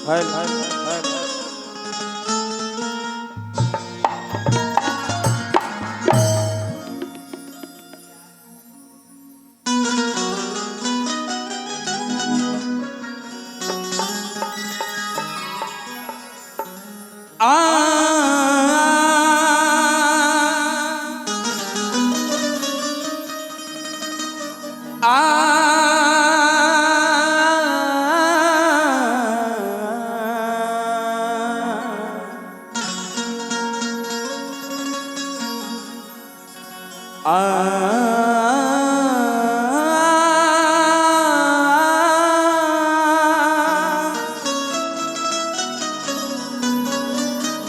हाय हाय हाय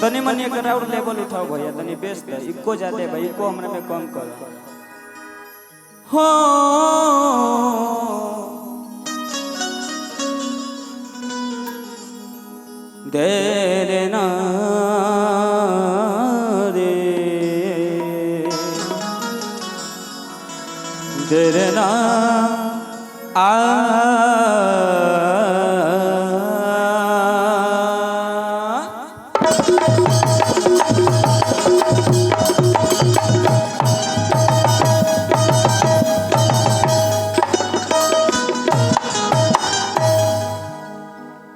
तनी मनी अगर और लेवल उठाओ भैया तनी बेस दे इको जाते भाई इको हमरा में कम कर हो देरे ना रे देरे ना आ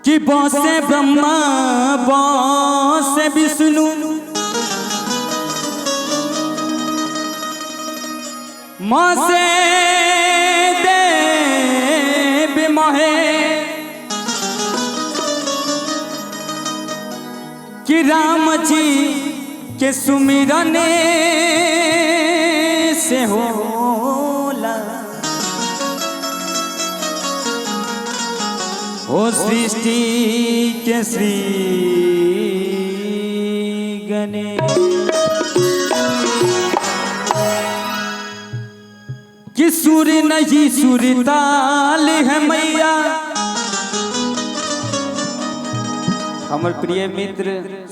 कि बसे ब्रह्मा बसे विष्णु मसे देव महे कि राम जी के सुमिरन से होला ओ सृष्टि के श्री गणेश कि सूर्य नहीं सूर्य ताल है मैया। हमार प्रिय मित्र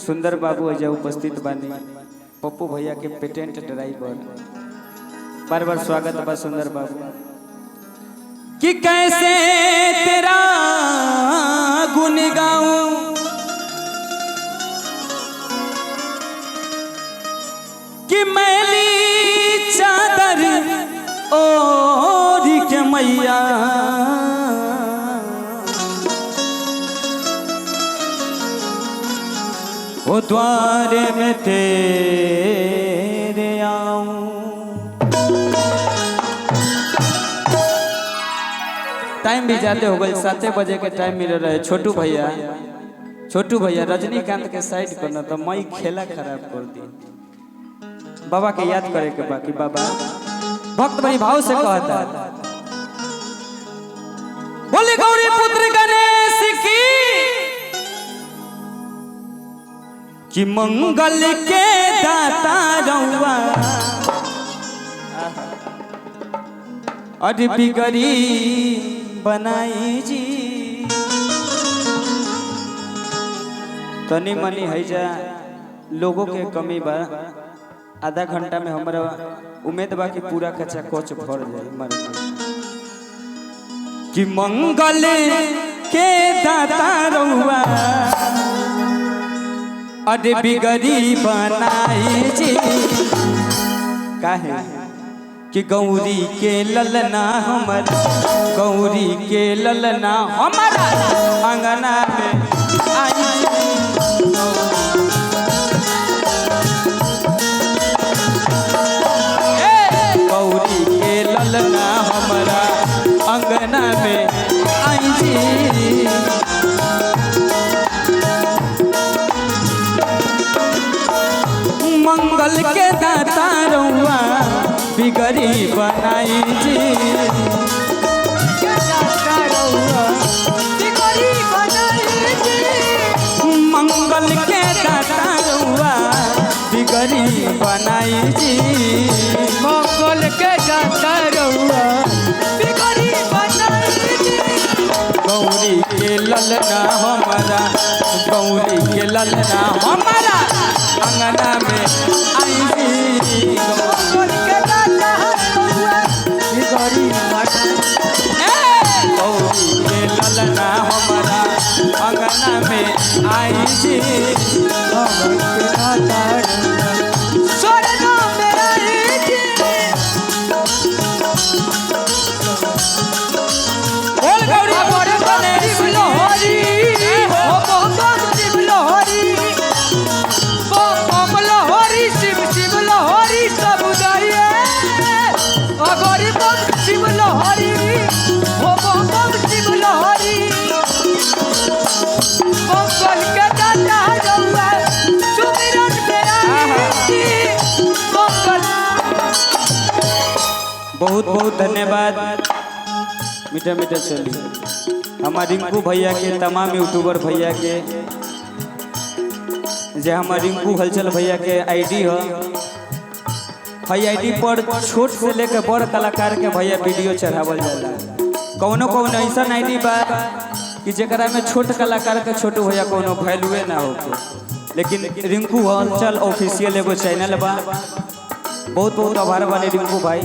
सुंदर बाबू अजय उपस्थित बानी पप्पू भैया के पेटेंट ड्राइवर बार बार स्वागत बा सुंदर बाबू कि कैसे तेरा गुण गाऊं कि मैली चादर ओढ़ के मैया ओ द्वारे में तेरे आऊं। टाइम भी जाते हो गए 7 बजे के टाइम मिल रहा है। छोटू भैया रजनीकांत के साइड करना तो मई खेला खराब कर दी। बाबा के याद करे के बाकी बाबा भक्त बड़ी भाव से कहता बोले गौरी पुत्र गणेश की कि मंगल के दाता रहुआ अरे बिगड़ी बनाई जी तनी मनी है जा लोगों के कमी बा। आधा घंटा में हमारा उम्मीद बा कि पूरा कच्चा कोच भर जाए कि मंगल के दाता रहुआ अरे बिगड़ी बनाई जी काहे कि गौरी के ललना हमर गौरी के ललना हमारा अंगना में आई गौरी के ललना हमारा अंगना में आई जी मंगल के दाता रहुआ बिगड़ी बनाई जी मंगल के दाता रहुआ बिगड़ी बनाई जी मंगल के दाता रहुआ बिगड़ी बनाई जी गौरी के ललना हमारा गौरी के ललना हमारा अंगना में आई जी गौरी के ललना हमारा अंगना अंगना में आई जी सोरना में आई जी बोल गौरी बड़े बने शिवलोहरी ओ बम शिवलोहरी बम लोहरी शिव शिवलोहरी सब उदारिए अगोरी बम शिवलोहरी ओ बम शिवलोहरी मंगल के दाता रउआ सुमिरन में आई मंगल। बहुत बहुत धन्यवाद मीठा मीठा चलिए हमारे रिंकू भैया के तमाम यूट्यूबर भैया के जे हमारे रिंकू हलचल भैया के आईडी है भाई आईडी पर छोट से लेकर बड़ कलाकार के भैया वीडियो चढ़ावल जाला कौनो कौनो ऐसा आईडी बा कि जरा में छोट कलाकार के छोट भैया कोनो वैल्यूए ना हो लेकिन रिंकू हलचल ऑफिशियल एगो चैनल बा बहुत बहुत आभार वाले रिंकू भाई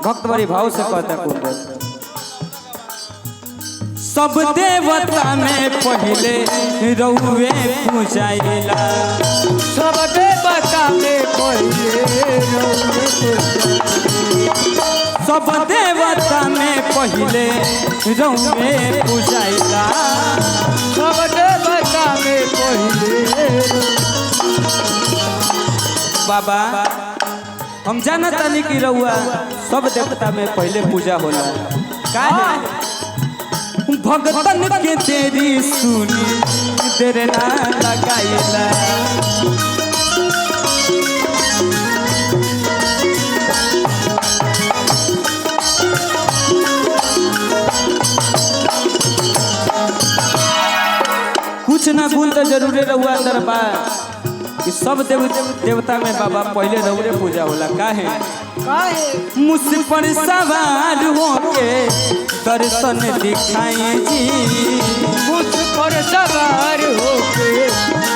भक्त बड़ी भाव से कहता कुंदन सब देवता में पहले रउवे पूजाइला सब देवता में पहिले सब देवता में पहले रउवे पूजाइला सब देवता में पहिले बाबा हम जानता नहीं कि रउआ सब देवता में पहले पूजा होला काहे भगतन के तेरी सुनी तेरे ना लगाइला कुछ ना गुण तो जरूरे रहुआ अंदर बा कि सब देवता में बाबा पहले रउरे पूजा होला काहे मुझ पर सवार होके दर्शन दिखाई जी मुझ पर सवार होके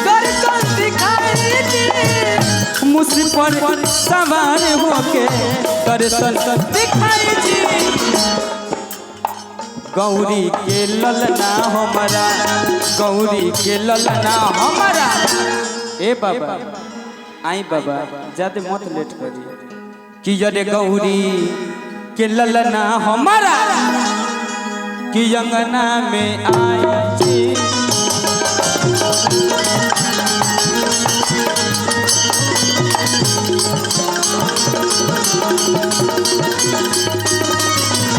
दर्शन दिखाई जी मुझ पर सवार होके दर्शन दिखाई जी गौरी के ललना हमारा गौरी के ललना हमारा ए बाबा आई बाबा ज्यादा मत लेट करिए कि जरे गौरी के ललना हमारा कि अंगना में आई जी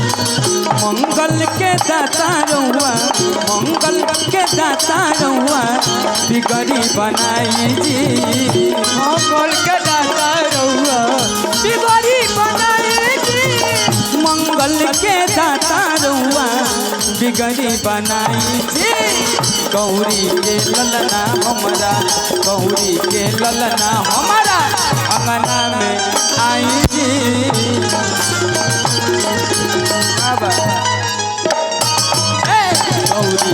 मंगल के दाता रहुआ मंगल के दाता रहुआ बिगड़ी बनाई जी मंगल के दाता रहुआ बिगड़ी बनाई जी मंगल के दाता रहुआ बिगड़ी बनाई जी गौरी के ललना हमारा गौरी के ललना हमारा अंगना में आई जी गौरी